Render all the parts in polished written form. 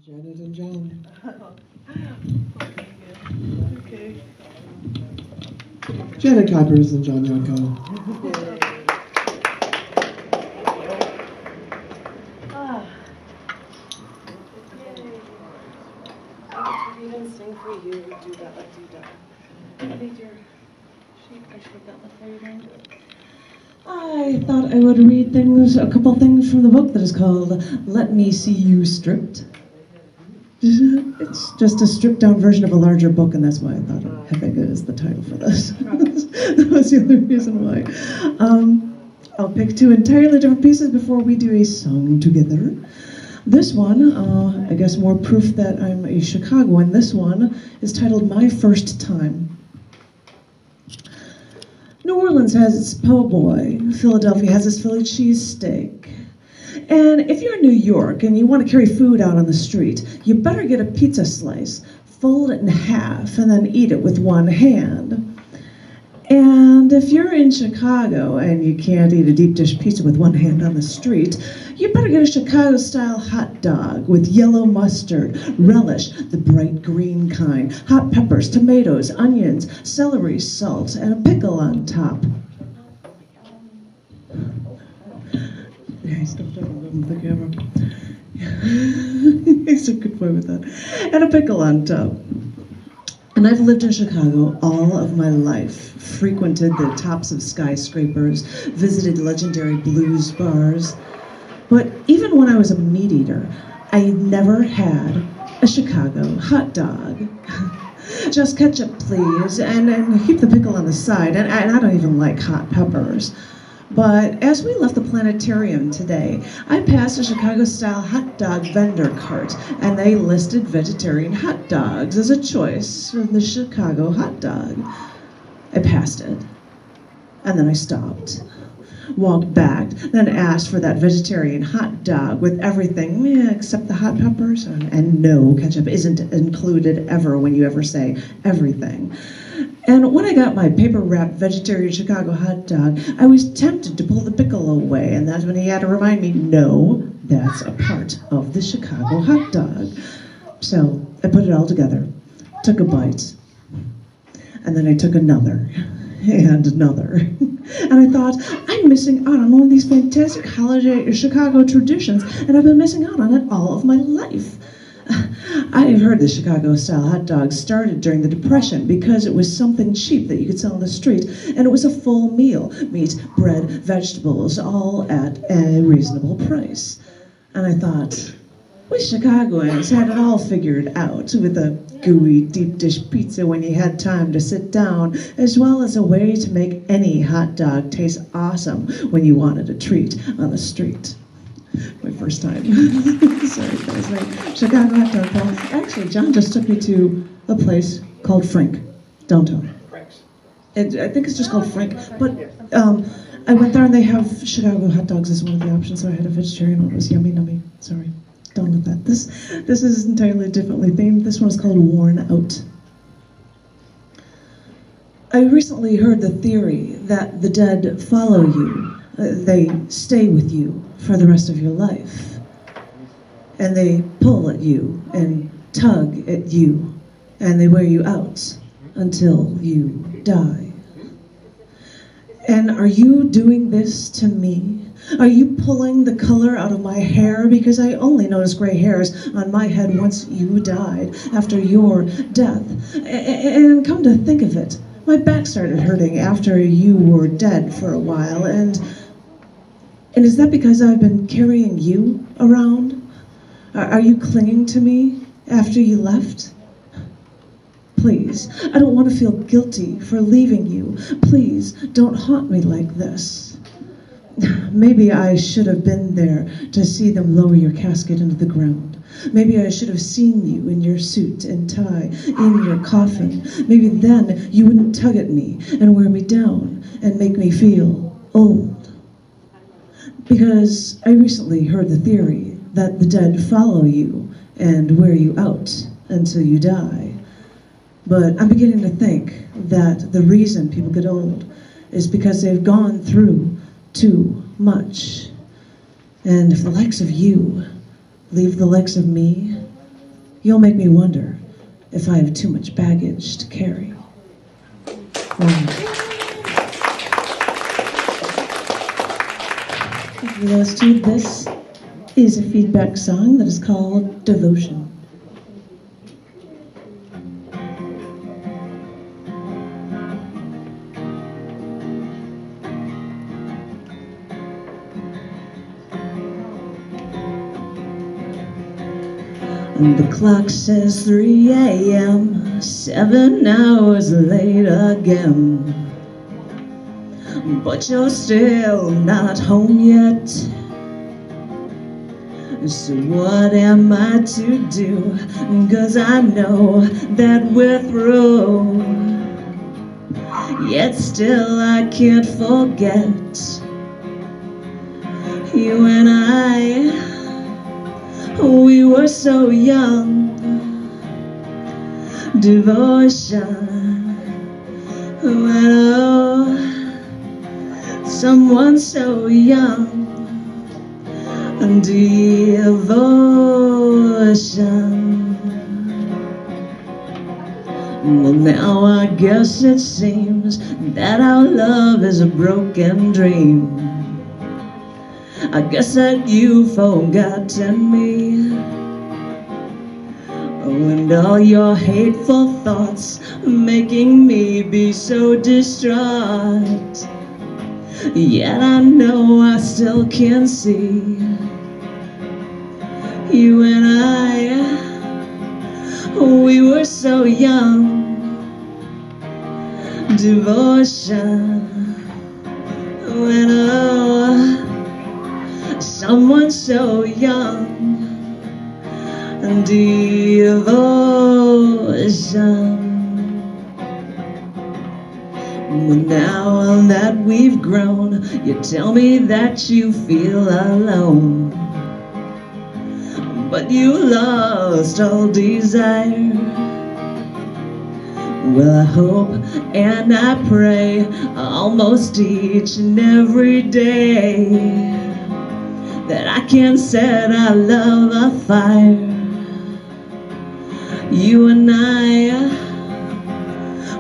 Janet and John. Okay. Janet Kuypers and John Yonko. Even sing for you, do that, do that. I need your sheet. I should have got that for you then. I thought I would read a couple things from the book that is called Let Me See You Stripped. It's just a stripped down version of a larger book, and that's why I thought Hebega is the title for this. That was the other reason why. I'll pick two entirely different pieces before we do a song together. This one, I guess more proof that I'm a Chicagoan, this one is titled My First Time. New Orleans has its po' boy, Philadelphia has its Philly cheesesteak. And if you're in New York and you want to carry food out on the street, you better get a pizza slice, fold it in half, and then eat it with one hand. And if you're in Chicago and you can't eat a deep dish pizza with one hand on the street, you better get a Chicago-style hot dog with yellow mustard, relish, the bright green kind, hot peppers, tomatoes, onions, celery, salt, and a pickle on top. He's still talking with the camera. He's a good boy with that. And a pickle on top. And I've lived in Chicago all of my life, frequented the tops of skyscrapers, visited legendary blues bars. But even when I was a meat eater, I never had a Chicago hot dog. Just ketchup, please, and keep the pickle on the side. And I don't even like hot peppers. But as we left the planetarium today, I passed a Chicago-style hot dog vendor cart, and they listed vegetarian hot dogs as a choice for the Chicago hot dog. I passed it, and then I stopped, walked back, then asked for that vegetarian hot dog with everything except the hot peppers, and no, ketchup isn't included ever when you ever say everything. And when I got my paper-wrapped vegetarian Chicago hot dog, I was tempted to pull the pickle away, and that's when he had to remind me, no, that's a part of the Chicago hot dog. So I put it all together, took a bite, and then I took another, and another. And I thought, I'm missing out on one of these fantastic holiday Chicago traditions, and I've been missing out on it all of my life. I've heard the Chicago-style hot dog started during the Depression because it was something cheap that you could sell on the street, and it was a full meal, meat, bread, vegetables, all at a reasonable price. And I thought, we Chicagoans had it all figured out with a gooey deep dish pizza when you had time to sit down, as well as a way to make any hot dog taste awesome when you wanted a treat on the street. My first time. Sorry, guys. My Chicago hot dog ball. Actually, John just took me to a place called Frank, downtown. Frank's. I think it's just called Frank. But I went there and they have Chicago hot dogs as one of the options, so I had a vegetarian one. It was yummy, nummy. Sorry, done with that. This is entirely differently themed. This one is called Worn Out. I recently heard the theory that the dead follow you. They stay with you for the rest of your life. And they pull at you and tug at you, and they wear you out until you die. And are you doing this to me? Are you pulling the color out of my hair? Because I only noticed gray hairs on my head once you died, after your death. And come to think of it, my back started hurting after you were dead for a while, and is that because I've been carrying you around? Are you clinging to me after you left? Please, I don't want to feel guilty for leaving you. Please, don't haunt me like this. Maybe I should have been there to see them lower your casket into the ground. Maybe I should have seen you in your suit and tie, in your coffin. Maybe then you wouldn't tug at me and wear me down and make me feel old. Because I recently heard the theory that the dead follow you and wear you out until you die. But I'm beginning to think that the reason people get old is because they've gone through too much. And if the likes of you leave the likes of me you'll make me wonder if I have too much baggage to carry. For those two, this is a feedback song that is called Devotion. And the clock says 3 a.m., 7 hours late again. But you're still not home yet. So what am I to do? 'Cause I know that we're through. Yet still I can't forget you and I. We were so young. Devotion. When oh, someone so young. Devotion. Well, now I guess it seems that our love is a broken dream. I guess that you've forgotten me. Oh, and all your hateful thoughts making me be so distraught. Yet I know I still can see you and I. We were so young. Devotion. When oh, someone so young. Devotion. Well, now that we've grown, you tell me that you feel alone. But you lost all desire. Well, I hope and I pray almost each and every day that I can set our love afire. You and I,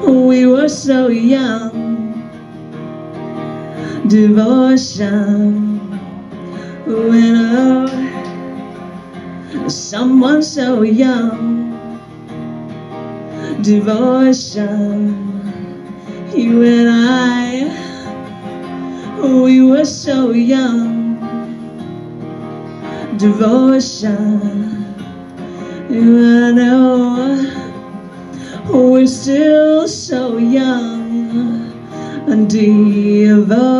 we were so young. Devotion. When oh, someone so young. Devotion. You and I, we were so young. Devotion. You know, we're still so young. Devotion.